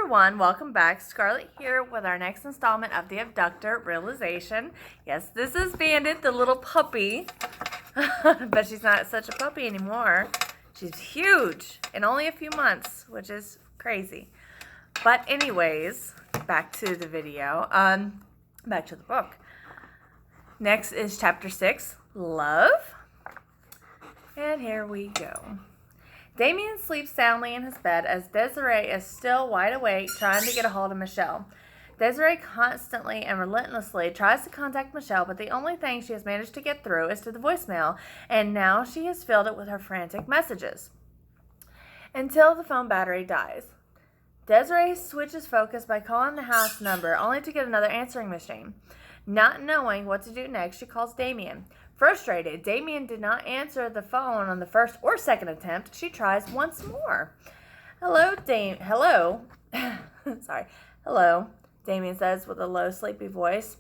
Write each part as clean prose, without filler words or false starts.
everyone, welcome back. Scarlett here with our next installment of the Abductor realization. Yes, this is Bandit, the little puppy, but she's not such a puppy anymore. She's huge in only a few months, which is crazy. But anyways, back to the video, back to the book. Next is chapter 6, Love. And here we go. Damien sleeps soundly in his bed as Desiree is still wide awake trying to get a hold of Michelle. Desiree constantly and relentlessly tries to contact Michelle, but the only thing she has managed to get through is to the voicemail, and now she has filled it with her frantic messages. Until the phone battery dies. Desiree switches focus by calling the house number, only to get another answering machine. Not knowing what to do next, she calls Damien. Frustrated, Damien did not answer the phone on the first or second attempt. She tries once more. Hello. Sorry. Hello, Damien says with a low, sleepy voice.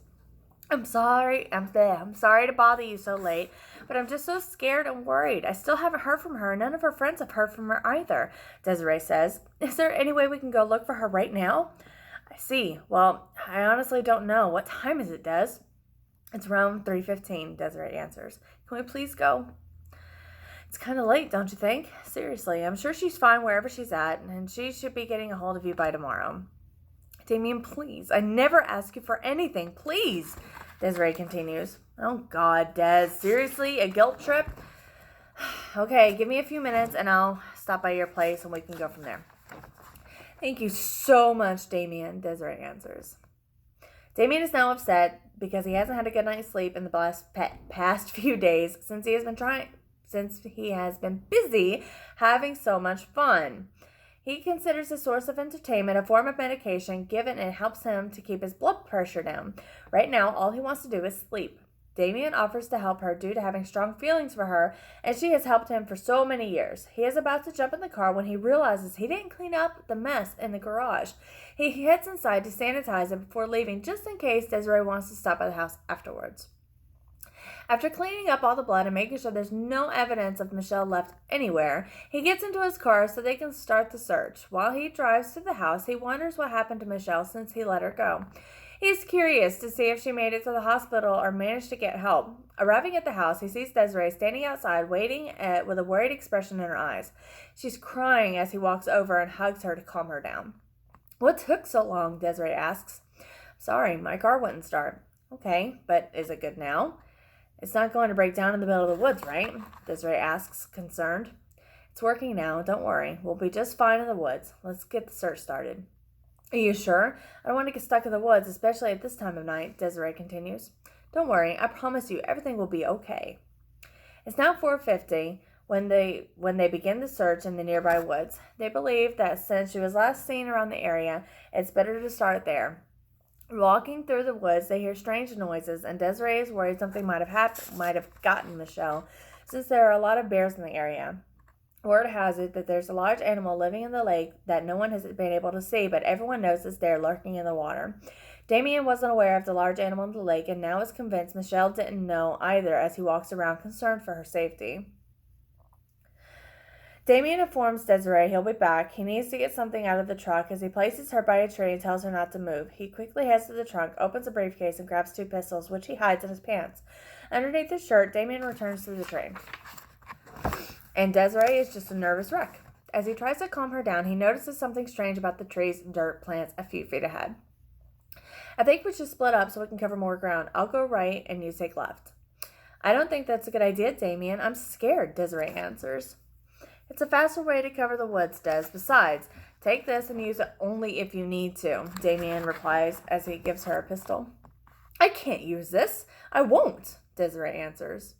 I'm sorry to bother you so late, but I'm just so scared and worried. I still haven't heard from her. None of her friends have heard from her either, Desiree says. Is there any way we can go look for her right now? I see. Well, I honestly don't know. What time is it, Des? It's around 3:15, Desiree answers. Can we please go? It's kind of late, don't you think? Seriously, I'm sure she's fine wherever she's at, and she should be getting a hold of you by tomorrow. Damien, please. I never ask you for anything. Please, Desiree continues. Oh, God, Des. Seriously? A guilt trip? Okay, give me a few minutes, and I'll stop by your place, and we can go from there. Thank you so much, Damien, Desiree answers. Damien is now upset because he hasn't had a good night's sleep in the past few days since he has been busy having so much fun. He considers the source of entertainment a form of medication, given it helps him to keep his blood pressure down. Right now, all he wants to do is sleep. Damien offers to help her due to having strong feelings for her, and she has helped him for so many years. He is about to jump in the car when he realizes he didn't clean up the mess in the garage. He heads inside to sanitize it before leaving, just in case Desiree wants to stop by the house afterwards. After cleaning up all the blood and making sure there's no evidence of Michelle left anywhere, he gets into his car so they can start the search. While he drives to the house, he wonders what happened to Michelle since he let her go. He's curious to see if she made it to the hospital or managed to get help. Arriving at the house, he sees Desiree standing outside, waiting with a worried expression in her eyes. She's crying as he walks over and hugs her to calm her down. What took so long? Desiree asks. Sorry, my car wouldn't start. Okay, but is it good now? It's not going to break down in the middle of the woods, right? Desiree asks, concerned. It's working now. Don't worry. We'll be just fine in the woods. Let's get the search started. Are you sure? I don't want to get stuck in the woods, especially at this time of night, Desiree continues. Don't worry. I promise you everything will be okay. It's now 4:50 when they begin the search in the nearby woods. They believe that since she was last seen around the area, it's better to start there. Walking through the woods, they hear strange noises, and Desiree is worried something might have gotten Michelle, since there are a lot of bears in the area. Word has it that there's a large animal living in the lake that no one has been able to see, but everyone knows it's there lurking in the water. Damien wasn't aware of the large animal in the lake and now is convinced Michelle didn't know either as he walks around concerned for her safety. Damien informs Desiree he'll be back. He needs to get something out of the truck as he places her by a tree and tells her not to move. He quickly heads to the trunk, opens a briefcase, and grabs 2 pistols, which he hides in his pants. Underneath his shirt, Damien returns to the tree. And Desiree is just a nervous wreck. As he tries to calm her down, he notices something strange about the trees and dirt plants a few feet ahead. I think we should split up so we can cover more ground. I'll go right and you take left. I don't think that's a good idea, Damien. I'm scared, Desiree answers. It's a faster way to cover the woods, Des. Besides, take this and use it only if you need to, Damien replies as he gives her a pistol. I can't use this. I won't, Desiree answers.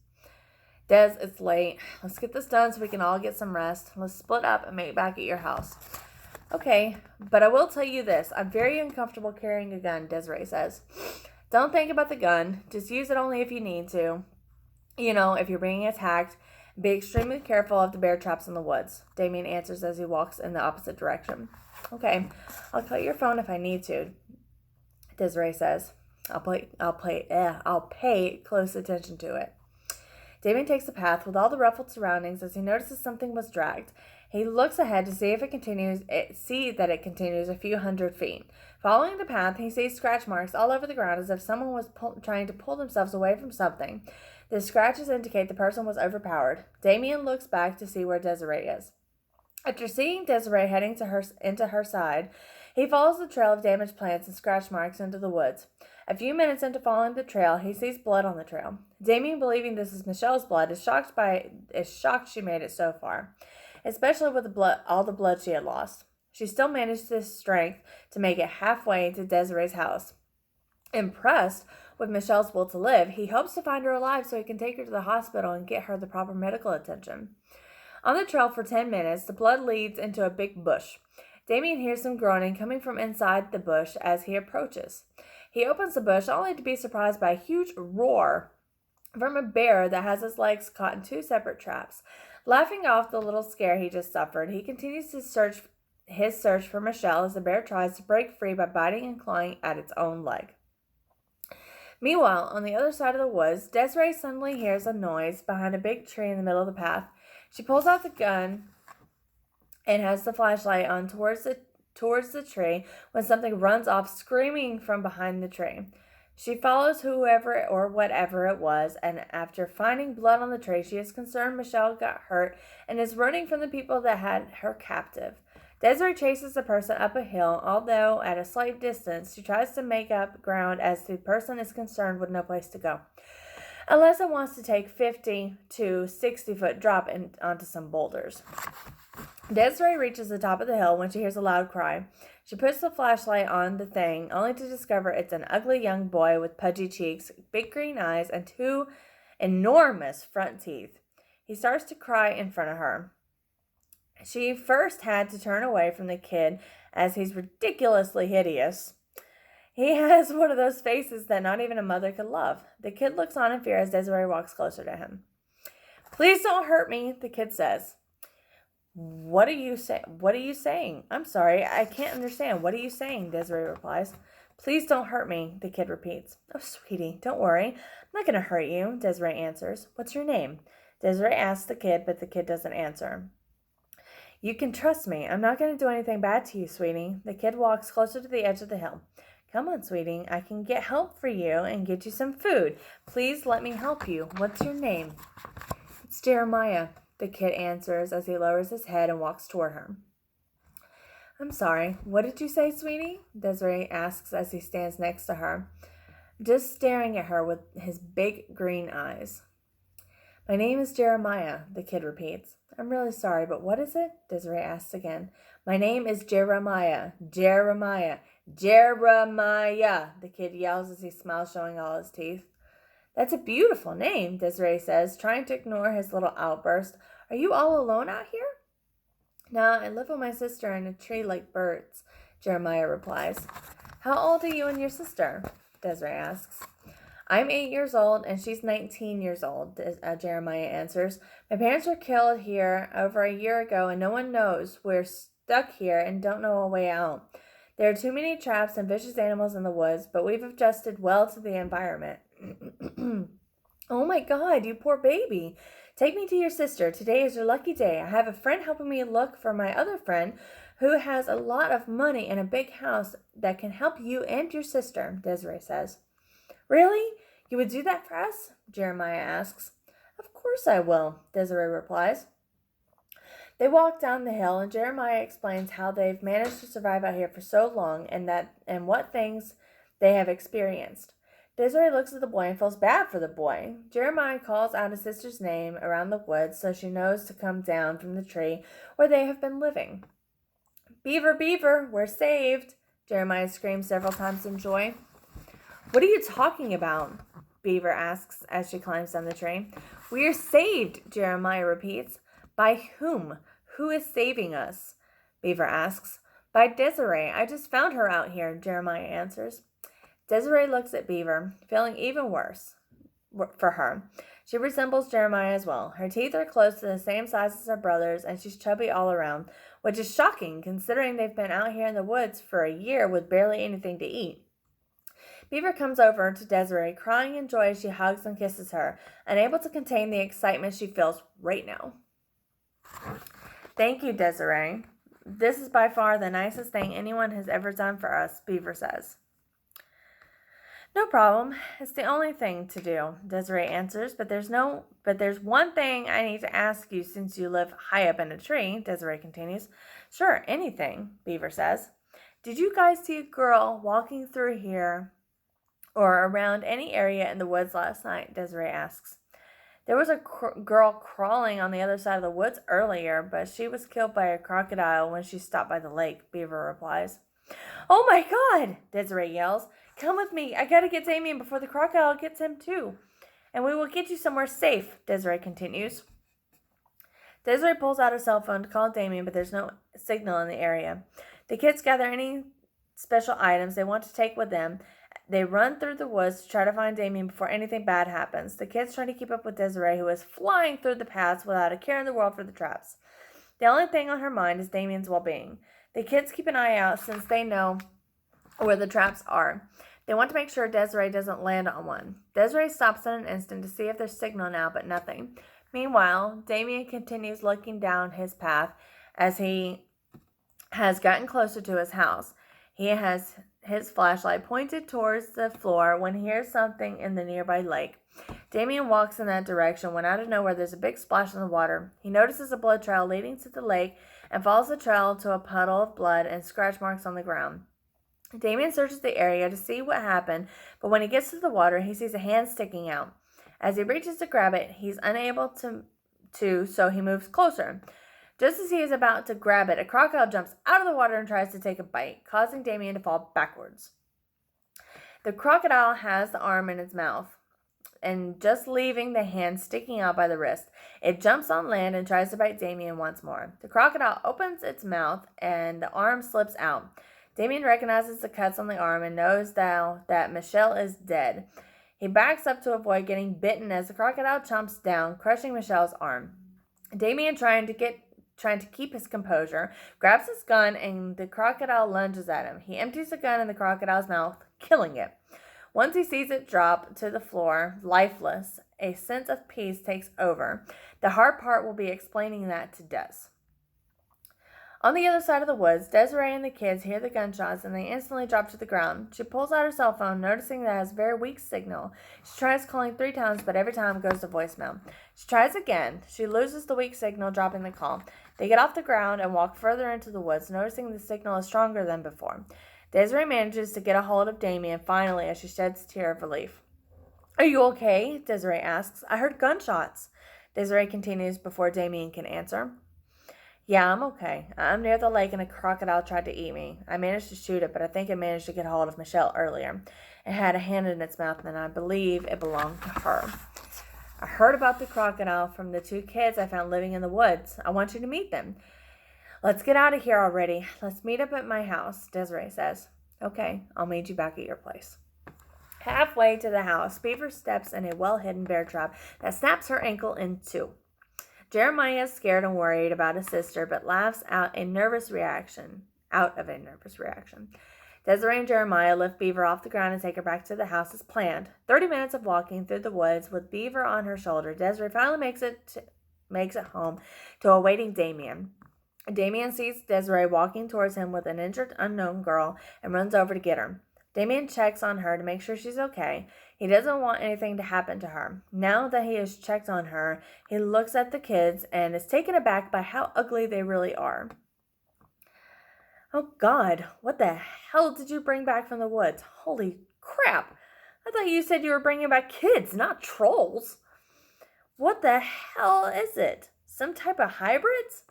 Des, it's late. Let's get this done so we can all get some rest. Let's split up and meet back at your house. Okay, but I will tell you this. I'm very uncomfortable carrying a gun, Desiree says. Don't think about the gun. Just use it only if you need to. You know, if you're being attacked, be extremely careful of the bear traps in the woods, Damien answers as he walks in the opposite direction. Okay, I'll cut your phone if I need to, Desiree says. I'll pay close attention to it. Damien takes the path with all the ruffled surroundings as he notices something was dragged. He looks ahead to see that it continues a few hundred feet. Following the path, he sees scratch marks all over the ground as if someone was trying to pull themselves away from something. The scratches indicate the person was overpowered. Damien looks back to see where Desiree is. After seeing Desiree heading into her side, he follows the trail of damaged plants and scratch marks into the woods. A few minutes into following the trail, he sees blood on the trail. Damien, believing this is Michelle's blood, is shocked she made it so far, especially with all the blood she had lost. She still managed the strength to make it halfway to Desiree's house. Impressed with Michelle's will to live, he hopes to find her alive so he can take her to the hospital and get her the proper medical attention. On the trail for 10 minutes, the blood leads into a big bush. Damien hears some groaning coming from inside the bush as he approaches. He opens the bush only to be surprised by a huge roar from a bear that has his legs caught in two separate traps. Laughing off the little scare he just suffered, he continues his search for Michelle as the bear tries to break free by biting and clawing at its own leg. Meanwhile, on the other side of the woods, Desiree suddenly hears a noise behind a big tree in the middle of the path. She pulls out the gun and has the flashlight on towards the tree when something runs off screaming from behind the tree. She follows whoever or whatever it was, and after finding blood on the tree, she is concerned Michelle got hurt and is running from the people that had her captive. Desiree chases the person up a hill, although at a slight distance. She tries to make up ground as the person is concerned with no place to go, unless it wants to take 50 to 60 foot drop onto some boulders. Desiree reaches the top of the hill when she hears a loud cry. She puts the flashlight on the thing, only to discover it's an ugly young boy with pudgy cheeks, big green eyes, and two enormous front teeth. He starts to cry in front of her. She first had to turn away from the kid as he's ridiculously hideous. He has one of those faces that not even a mother could love. The kid looks on in fear as Desiree walks closer to him. "Please don't hurt me," the kid says. What are you saying? I'm sorry, I can't understand. What are you saying?" Desiree replies. "Please don't hurt me," the kid repeats. "Oh, sweetie, don't worry. I'm not going to hurt you," Desiree answers. "What's your name?" Desiree asks the kid, but the kid doesn't answer. "You can trust me. I'm not going to do anything bad to you, sweetie." The kid walks closer to the edge of the hill. "Come on, sweetie. I can get help for you and get you some food. Please let me help you. What's your name?" "It's Jeremiah," the kid answers as he lowers his head and walks toward her. "I'm sorry. What did you say, sweetie?" Desiree asks as he stands next to her, just staring at her with his big green eyes. "My name is Jeremiah," the kid repeats. "I'm really sorry, but what is it?" Desiree asks again. "My name is Jeremiah. Jeremiah. Jeremiah," the kid yells as he smiles, showing all his teeth. "That's a beautiful name," Desiree says, trying to ignore his little outburst. "Are you all alone out here?" "Nah, I live with my sister in a tree like birds," Jeremiah replies. "How old are you and your sister?" Desiree asks. "I'm 8 years old and she's 19 years old, Jeremiah answers. "My parents were killed here over a year ago and no one knows. We're stuck here and don't know a way out. There are too many traps and vicious animals in the woods, but we've adjusted well to the environment." "Oh my God, you poor baby. Take me to your sister. Today is your lucky day. I have a friend helping me look for my other friend who has a lot of money and a big house that can help you and your sister," Desiree says. "Really? You would do that for us?" Jeremiah asks. "Of course I will," Desiree replies. They walk down the hill and Jeremiah explains how they've managed to survive out here for so long and what things they have experienced. Desiree looks at the boy and feels bad for the boy. Jeremiah calls out his sister's name around the woods so she knows to come down from the tree where they have been living. "Beaver, Beaver, we're saved!" Jeremiah screams several times in joy. "What are you talking about?" Beaver asks as she climbs down the tree. "We are saved," Jeremiah repeats. "By whom? Who is saving us?" Beaver asks. "By Desiree. I just found her out here," Jeremiah answers. Desiree looks at Beaver, feeling even worse for her. She resembles Jeremiah as well. Her teeth are close to the same size as her brother's, and she's chubby all around, which is shocking considering they've been out here in the woods for a year with barely anything to eat. Beaver comes over to Desiree, crying in joy as she hugs and kisses her, unable to contain the excitement she feels right now. Thank you, Desiree. This is by far the nicest thing anyone has ever done for us, Beaver says. No problem. It's the only thing to do, Desiree answers, but there's one thing I need to ask you since you live high up in a tree, Desiree continues. Sure, anything, Beaver says. Did you guys see a girl walking through here or around any area in the woods last night? Desiree asks. There was a girl crawling on the other side of the woods earlier, but she was killed by a crocodile when she stopped by the lake, Beaver replies. Oh my God, Desiree yells. Come with me. I gotta get Damien before the crocodile gets him too. And we will get you somewhere safe, Desiree continues. Desiree pulls out her cell phone to call Damien, but there's no signal in the area. The kids gather any special items they want to take with them. They run through the woods to try to find Damien before anything bad happens. The kids try to keep up with Desiree, who is flying through the paths without a care in the world for the traps. The only thing on her mind is Damien's well-being. The kids keep an eye out since they know where the traps are. They want to make sure Desiree doesn't land on one. Desiree stops in an instant to see if there's signal now, but nothing. Meanwhile, Damien continues looking down his path as he has gotten closer to his house. He has his flashlight pointed towards the floor when he hears something in the nearby lake. Damien walks in that direction when out of nowhere there's a big splash in the water. He notices a blood trail leading to the lake and follows the trail to a puddle of blood and scratch marks on the ground. Damien searches the area to see what happened, but when he gets to the water, he sees a hand sticking out. As he reaches to grab it, he's unable to, so he moves closer. Just as he is about to grab it, a crocodile jumps out of the water and tries to take a bite, causing Damien to fall backwards. The crocodile has the arm in its mouth, and just leaving the hand sticking out by the wrist. It jumps on land and tries to bite Damien once more. The crocodile opens its mouth, and the arm slips out. Damien recognizes the cuts on the arm and knows now that Michelle is dead. He backs up to avoid getting bitten as the crocodile chomps down, crushing Michelle's arm. Damien, trying to keep his composure, grabs his gun and the crocodile lunges at him. He empties the gun in the crocodile's mouth, killing it. Once he sees it drop to the floor, lifeless, a sense of peace takes over. The hard part will be explaining that to Des. On the other side of the woods, Desiree and the kids hear the gunshots and they instantly drop to the ground. She pulls out her cell phone, noticing that it has very weak signal. She tries calling 3 times, but every time it goes to voicemail. She tries again. She loses the weak signal, dropping the call. They get off the ground and walk further into the woods, noticing the signal is stronger than before. Desiree manages to get a hold of Damien finally as she sheds a tear of relief. Are you okay? Desiree asks. I heard gunshots. Desiree continues before Damien can answer. Yeah, I'm okay. I'm near the lake and a crocodile tried to eat me. I managed to shoot it, but I think it managed to get a hold of Michelle earlier. It had a hand in its mouth, and I believe it belonged to her. I heard about the crocodile from the 2 kids I found living in the woods. I want you to meet them. Let's get out of here already. Let's meet up at my house, Desiree says. Okay, I'll meet you back at your place. Halfway to the house, Beaver steps in a well-hidden bear trap that snaps her ankle in 2. Jeremiah is scared and worried about his sister, but laughs out of a nervous reaction. Desiree and Jeremiah lift Beaver off the ground and take her back to the house as planned. 30 minutes of walking through the woods with Beaver on her shoulder, Desiree finally makes it home to a waiting Damien. Damien sees Desiree walking towards him with an injured unknown girl and runs over to get her. Damien checks on her to make sure she's okay. He doesn't want anything to happen to her. Now that he has checked on her, he looks at the kids and is taken aback by how ugly they really are. Oh God, what the hell did you bring back from the woods? Holy crap! I thought you said you were bringing back kids, not trolls. What the hell is it? Some type of hybrids?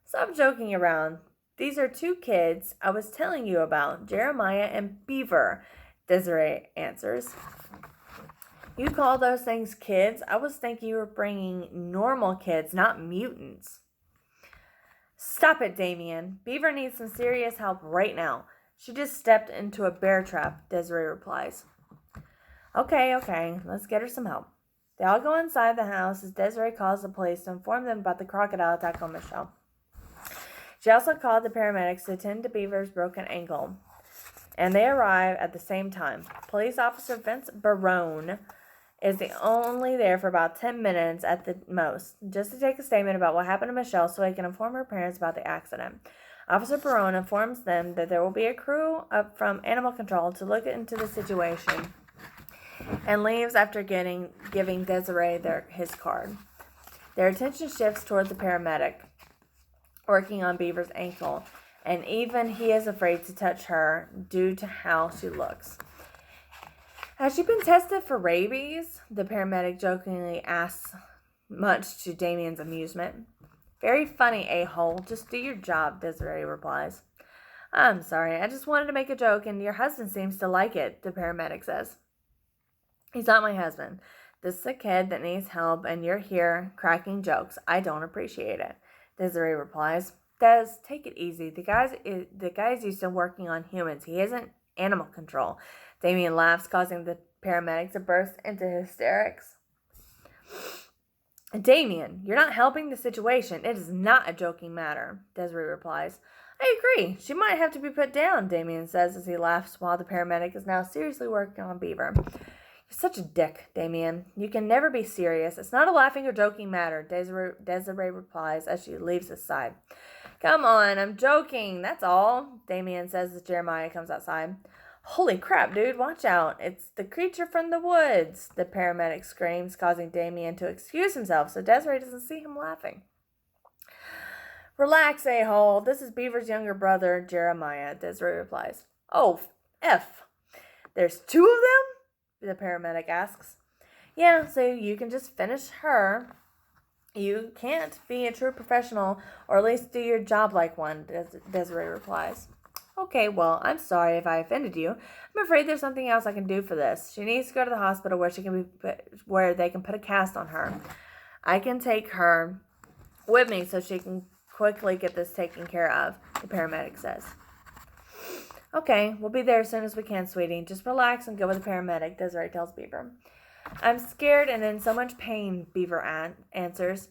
Stop joking around. These are 2 kids I was telling you about, Jeremiah and Beaver, Desiree answers. You call those things kids? I was thinking you were bringing normal kids, not mutants. Stop it, Damien. Beaver needs some serious help right now. She just stepped into a bear trap, Desiree replies. Okay, let's get her some help. They all go inside the house as Desiree calls the police to inform them about the crocodile attack on Michelle. She also called the paramedics to attend to Beaver's broken ankle, and they arrive at the same time. Police officer Vince Barone is only there for about 10 minutes at the most, just to take a statement about what happened to Michelle so he can inform her parents about the accident. Officer Barone informs them that there will be a crew up from Animal Control to look into the situation and leaves after giving Desiree his card. Their attention shifts toward the paramedic working on Beaver's ankle, and even he is afraid to touch her due to how she looks. Has she been tested for rabies? The paramedic jokingly asks, much to Damien's amusement. Very funny, a-hole. Just do your job, Desiree replies. I'm sorry, I just wanted to make a joke, and your husband seems to like it, the paramedic says. He's not my husband. This is a kid that needs help, and you're here cracking jokes. I don't appreciate it, Desiree replies. Des, take it easy. The guy's used to working on humans. He isn't Animal Control. Damien laughs, causing the paramedic to burst into hysterics. Damien, you're not helping the situation. It is not a joking matter, Desiree replies. I agree. She might have to be put down, Damien says as he laughs while the paramedic is now seriously working on Beaver. You're such a dick, Damien. You can never be serious. It's not a laughing or joking matter, Desiree replies as she leaves his side. Come on, I'm joking. That's all, Damien says as Jeremiah comes outside. Holy crap, dude, watch out. It's the creature from the woods, the paramedic screams, causing Damien to excuse himself so Desiree doesn't see him laughing. Relax, a-hole. This is Beaver's younger brother, Jeremiah, Desiree replies. Oh, F. There's two of them? The paramedic asks. Yeah, so you can just finish her. You can't be a true professional, or at least do your job like one, Desiree replies. Okay, well, I'm sorry if I offended you. I'm afraid there's something else I can do for this. She needs to go to the hospital where they can put a cast on her. I can take her with me so she can quickly get this taken care of, the paramedic says. Okay, we'll be there as soon as we can, sweetie. Just relax and go with the paramedic, Desiree tells Beaver. I'm scared and in so much pain, Beaver answers.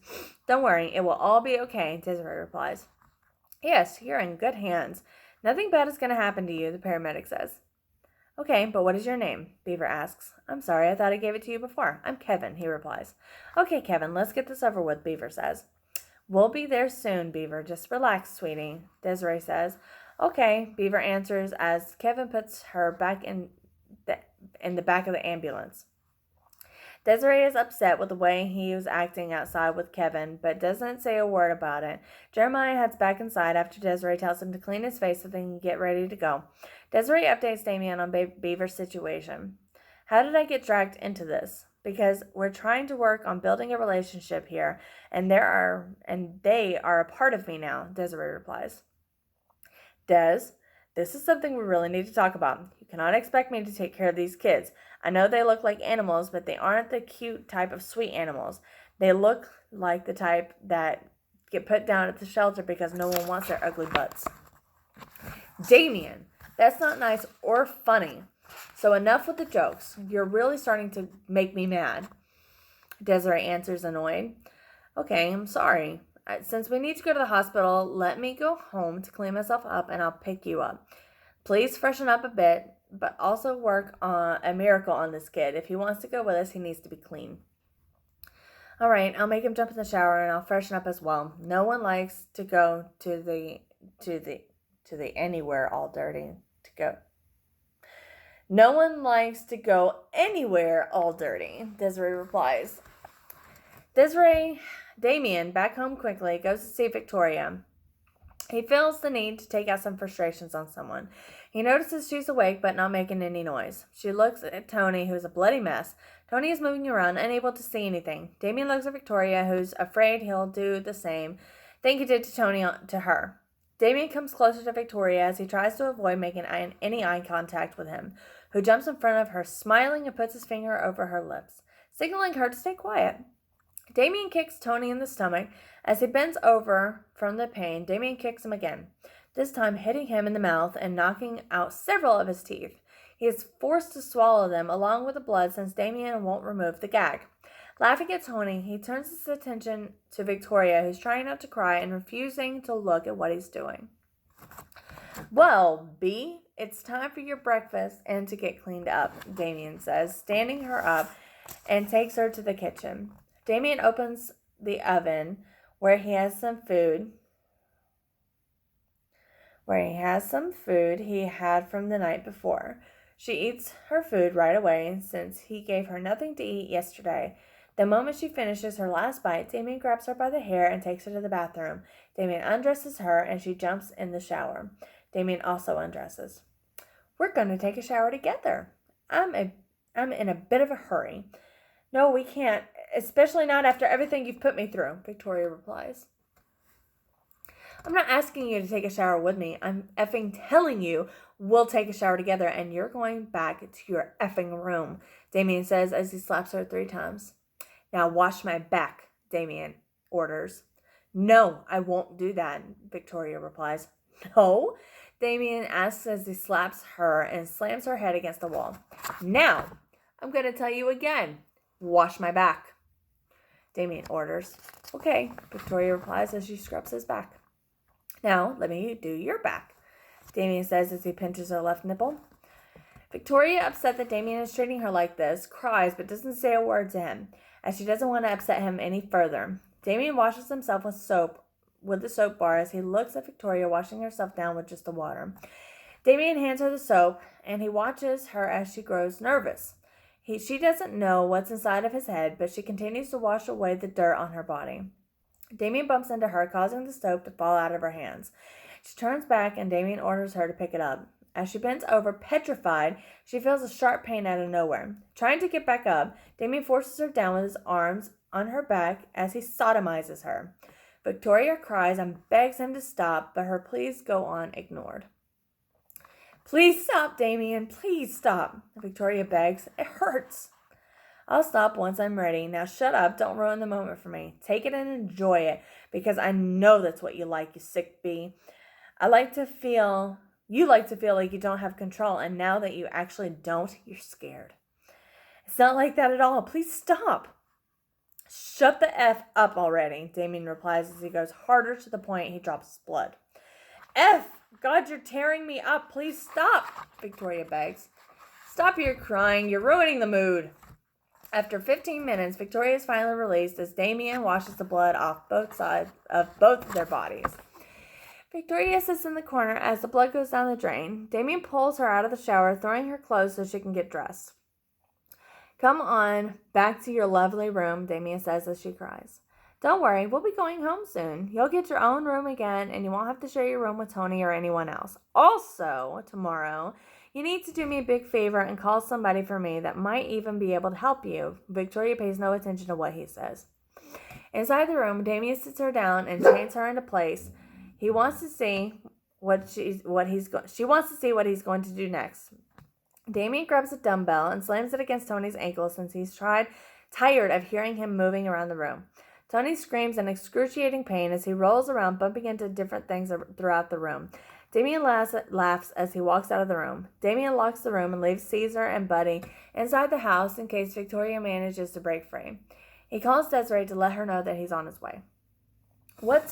Don't worry, it will all be okay, Desiree replies. Yes, you're in good hands. Nothing bad is going to happen to you, the paramedic says. Okay, but what is your name? Beaver asks. I'm sorry, I thought I gave it to you before. I'm Kevin, he replies. Okay, Kevin, let's get this over with, Beaver says. We'll be there soon, Beaver. Just relax, sweetie, Desiree says. Okay, Beaver answers as Kevin puts her back in the back of the ambulance. Desiree is upset with the way he was acting outside with Kevin, but doesn't say a word about it. Jeremiah heads back inside after Desiree tells him to clean his face so they can get ready to go. Desiree updates Damien on Beaver's situation. How did I get dragged into this? Because we're trying to work on building a relationship here, and they are a part of me now, Desiree replies. Des, this is something we really need to talk about. You cannot expect me to take care of these kids. I know they look like animals, but they aren't the cute type of sweet animals. They look like the type that get put down at the shelter because no one wants their ugly butts. Damien, that's not nice or funny. So enough with the jokes. You're really starting to make me mad. Desiree answers, annoyed. Okay, I'm sorry. Since we need to go to the hospital, let me go home to clean myself up and I'll pick you up. Please freshen up a bit, but also work on a miracle on this kid. If he wants to go with us, he needs to be clean. All right, I'll make him jump in the shower and I'll freshen up as well. No one likes to go to the anywhere all dirty to go. No one likes to go anywhere all dirty, Desiree replies. Damien, back home quickly, goes to see Victoria. He feels the need to take out some frustrations on someone. He notices she's awake but not making any noise. She looks at Tony, who's a bloody mess. Tony is moving around, unable to see anything. Damien looks at Victoria, who's afraid he'll do the same thing he did to Tony to her. Damien comes closer to Victoria as he tries to avoid making any eye contact with him, who jumps in front of her, smiling and puts his finger over her lips, signaling her to stay quiet. Damien kicks Tony in the stomach. As he bends over from the pain, Damien kicks him again, this time hitting him in the mouth and knocking out several of his teeth. He is forced to swallow them along with the blood since Damien won't remove the gag. Laughing at Tony, he turns his attention to Victoria, who's trying not to cry and refusing to look at what he's doing. Well, B, it's time for your breakfast and to get cleaned up, Damien says, standing her up and takes her to the kitchen. Damien opens the oven where he has some food he had from the night before. She eats her food right away since he gave her nothing to eat yesterday. The moment she finishes her last bite, Damien grabs her by the hair and takes her to the bathroom. Damien undresses her and she jumps in the shower. Damien also undresses. We're going to take a shower together. I'm in a bit of a hurry. No, we can't, especially not after everything you've put me through, Victoria replies. I'm not asking you to take a shower with me. I'm effing telling you we'll take a shower together and you're going back to your effing room, Damien says as he slaps her 3 times. Now wash my back, Damien orders. No, I won't do that, Victoria replies. No? Damien asks as he slaps her and slams her head against the wall. Now, I'm going to tell you again. Wash my back, Damien orders. Okay, Victoria replies as she scrubs his back. Now, let me do your back, Damien says as he pinches her left nipple. Victoria, upset that Damien is treating her like this, cries but doesn't say a word to him, as she doesn't want to upset him any further. Damien washes himself with the soap bar as he looks at Victoria washing herself down with just the water. Damien hands her the soap, and he watches her as she grows nervous. She doesn't know what's inside of his head, but she continues to wash away the dirt on her body. Damien bumps into her, causing the soap to fall out of her hands. She turns back, and Damien orders her to pick it up. As she bends over, petrified, she feels a sharp pain out of nowhere. Trying to get back up, Damien forces her down with his arms on her back as he sodomizes her. Victoria cries and begs him to stop, but her pleas go on ignored. Please stop, Damien. Please stop, Victoria begs. It hurts. I'll stop once I'm ready. Now shut up. Don't ruin the moment for me. Take it and enjoy it, because I know that's what you like, you sick bee. You like to feel like you don't have control, and now that you actually don't, you're scared. It's not like that at all. Please stop. Shut the F up already, Damien replies as he goes harder to the point he drops his blood. F! God, you're tearing me up. Please stop, Victoria begs. Stop your crying. You're ruining the mood. After 15 minutes, Victoria is finally released as Damien washes the blood off both sides of both of their bodies. Victoria sits in the corner as the blood goes down the drain. Damien pulls her out of the shower, throwing her clothes so she can get dressed. Come on, back to your lovely room, Damien says as she cries. Don't worry, we'll be going home soon. You'll get your own room again, and you won't have to share your room with Tony or anyone else. Also, tomorrow, you need to do me a big favor and call somebody for me that might even be able to help you. Victoria pays no attention to what he says. Inside the room, Damien sits her down and chains her into place. He wants to see she wants to see what he's going to do next. Damien grabs a dumbbell and slams it against Tony's ankle since he's tired of hearing him moving around the room. Tony screams in excruciating pain as he rolls around, bumping into different things throughout the room. Damien laughs as he walks out of the room. Damien locks the room and leaves Caesar and Buddy inside the house in case Victoria manages to break free. He calls Desiree to let her know that he's on his way. What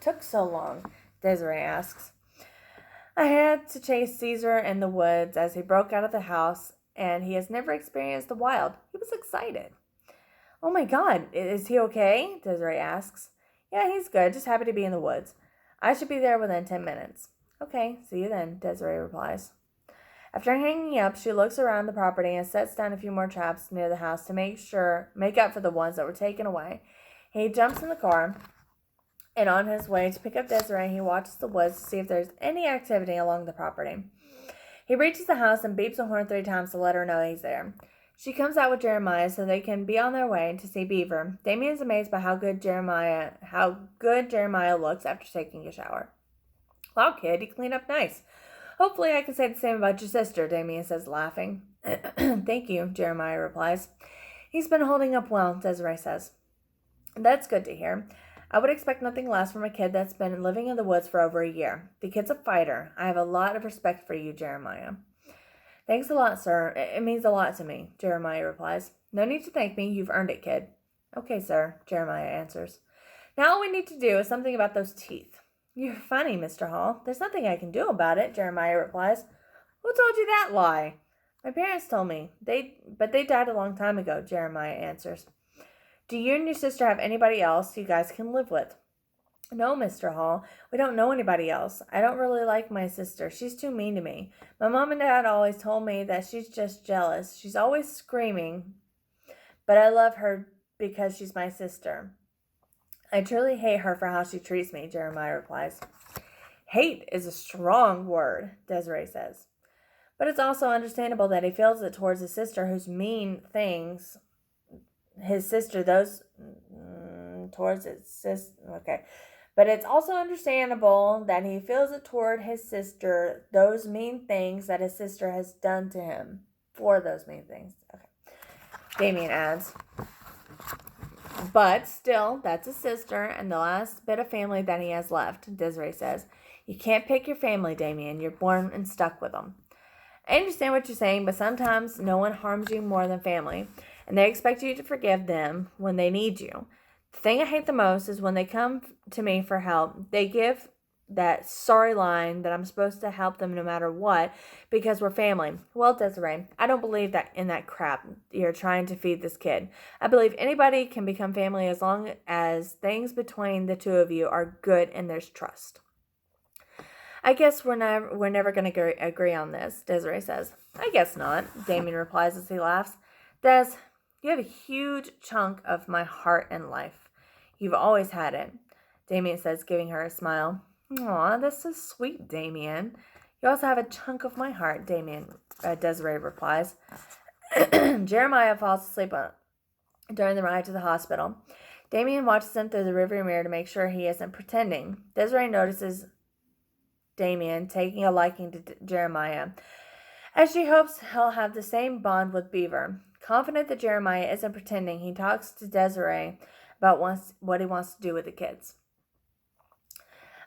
took so long? Desiree asks. I had to chase Caesar in the woods as he broke out of the house, and he has never experienced the wild. He was excited. Oh my God, is he okay? Desiree asks. Yeah, he's good, just happy to be in the woods. I should be there within 10 minutes. Okay, see you then, Desiree replies. After hanging up, she looks around the property and sets down a few more traps near the house to make up for the ones that were taken away. He jumps in the car, and on his way to pick up Desiree, he watches the woods to see if there's any activity along the property. He reaches the house and beeps a horn 3 times to let her know he's there. She comes out with Jeremiah so they can be on their way to see Beaver. Damien is amazed by how good Jeremiah looks after taking a shower. Wow, kid, you cleaned up nice. Hopefully I can say the same about your sister, Damien says, laughing. Thank you, Jeremiah replies. He's been holding up well, Desiree says. That's good to hear. I would expect nothing less from a kid that's been living in the woods for over a year. The kid's a fighter. I have a lot of respect for you, Jeremiah. Thanks a lot, sir. It means a lot to me, Jeremiah replies. No need to thank me. You've earned it, kid. Okay, sir, Jeremiah answers. Now all we need to do is something about those teeth. You're funny, Mr. Hall. There's nothing I can do about it, Jeremiah replies. Who told you that lie? My parents told me. But they died a long time ago, Jeremiah answers. Do you and your sister have anybody else you guys can live with? No, Mr. Hall. We don't know anybody else. I don't really like my sister. She's too mean to me. My mom and dad always told me that she's just jealous. She's always screaming. But I love her because she's my sister. I truly hate her for how she treats me, Jeremiah replies. Hate is a strong word, Desiree says. But it's also understandable that he feels it towards his sister who's mean things. His sister, those towards his sister. Okay. But it's also understandable that he feels it toward his sister, those mean things that his sister has done to him. For those mean things. Okay. Damien adds. But still, that's his sister and the last bit of family that he has left, Desiree says. You can't pick your family, Damien. You're born and stuck with them. I understand what you're saying, but sometimes no one harms you more than family, and they expect you to forgive them when they need you. The thing I hate the most is when they come to me for help, they give that sorry line that I'm supposed to help them no matter what because we're family. Well, Desiree, I don't believe that in that crap you're trying to feed this kid. I believe anybody can become family as long as things between the two of you are good and there's trust. I guess we're never going to agree on this, Desiree says. I guess not, Damien replies as he laughs. Des, you have a huge chunk of my heart and life. You've always had it, Damien says, giving her a smile. Aw, that's so sweet, Damien. You also have a chunk of my heart, Desiree replies. Jeremiah falls asleep during the ride to the hospital. Damien watches him through the rearview mirror to make sure he isn't pretending. Desiree notices Damien taking a liking to Jeremiah, as she hopes he'll have the same bond with Beaver. Confident that Jeremiah isn't pretending, he talks to Desiree about what he wants to do with the kids.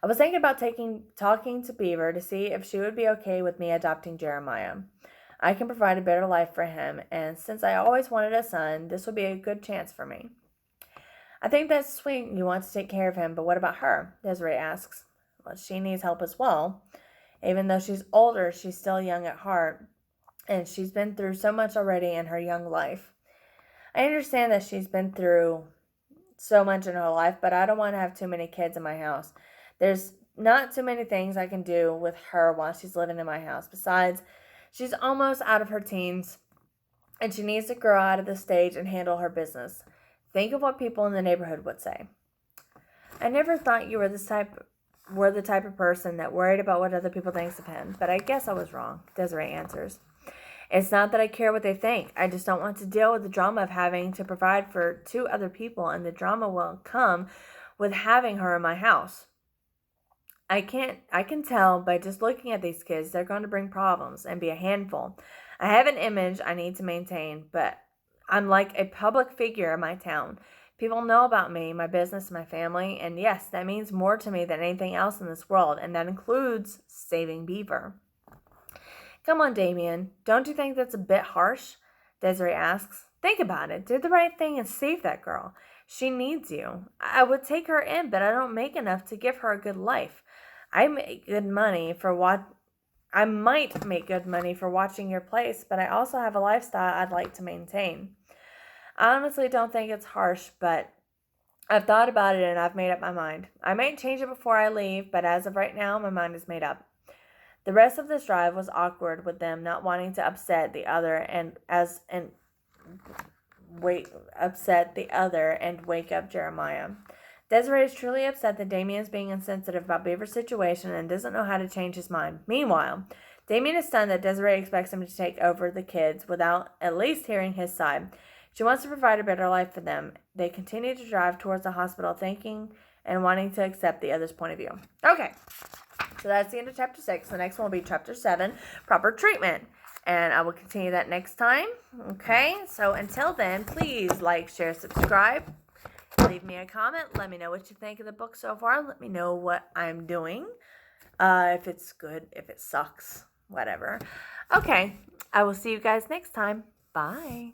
I was thinking about talking to Beaver to see if she would be okay with me adopting Jeremiah. I can provide a better life for him, and since I always wanted a son, this would be a good chance for me. I think that's sweet you want to take care of him, but what about her? Desiree asks. Well, she needs help as well. Even though she's older, she's still young at heart, and she's been through so much already in her young life. I understand that she's been through so much in her life, but I don't want to have too many kids in my house. There's not too many things I can do with her while she's living in my house. Besides, she's almost out of her teens, and she needs to grow out of the stage and handle her business. Think of what people in the neighborhood would say. I never thought you were the type of person that worried about what other people think of him, but I guess I was wrong, Desiree answers. It's not that I care what they think. I just don't want to deal with the drama of having to provide for two other people, and the drama will come with having her in my house. I can tell by just looking at these kids, they're going to bring problems and be a handful. I have an image I need to maintain, but I'm like a public figure in my town. People know about me, my business, my family, and yes, that means more to me than anything else in this world, and that includes saving Beaver. Come on, Damien. Don't you think that's a bit harsh? Desiree asks. Think about it. Do the right thing and save that girl. She needs you. I would take her in, but I don't make enough to give her a good life. I might make good money for watching your place, but I also have a lifestyle I'd like to maintain. I honestly don't think it's harsh, but I've thought about it and I've made up my mind. I might change it before I leave, but as of right now, my mind is made up. The rest of this drive was awkward, with them not wanting to upset the other and wake up Jeremiah. Desiree is truly upset that Damien is being insensitive about Beaver's situation and doesn't know how to change his mind. Meanwhile, Damien is stunned that Desiree expects him to take over the kids without at least hearing his side. She wants to provide a better life for them. They continue to drive towards the hospital, thinking and wanting to accept the other's point of view. Okay, so that's the end of Chapter 6. The next one will be Chapter 7, Proper Treatment. And I will continue that next time. Okay, so until then, please like, share, subscribe. Leave me a comment. Let me know what you think of the book so far. Let me know what I'm doing. If it's good, if it sucks, whatever. Okay, I will see you guys next time. Bye.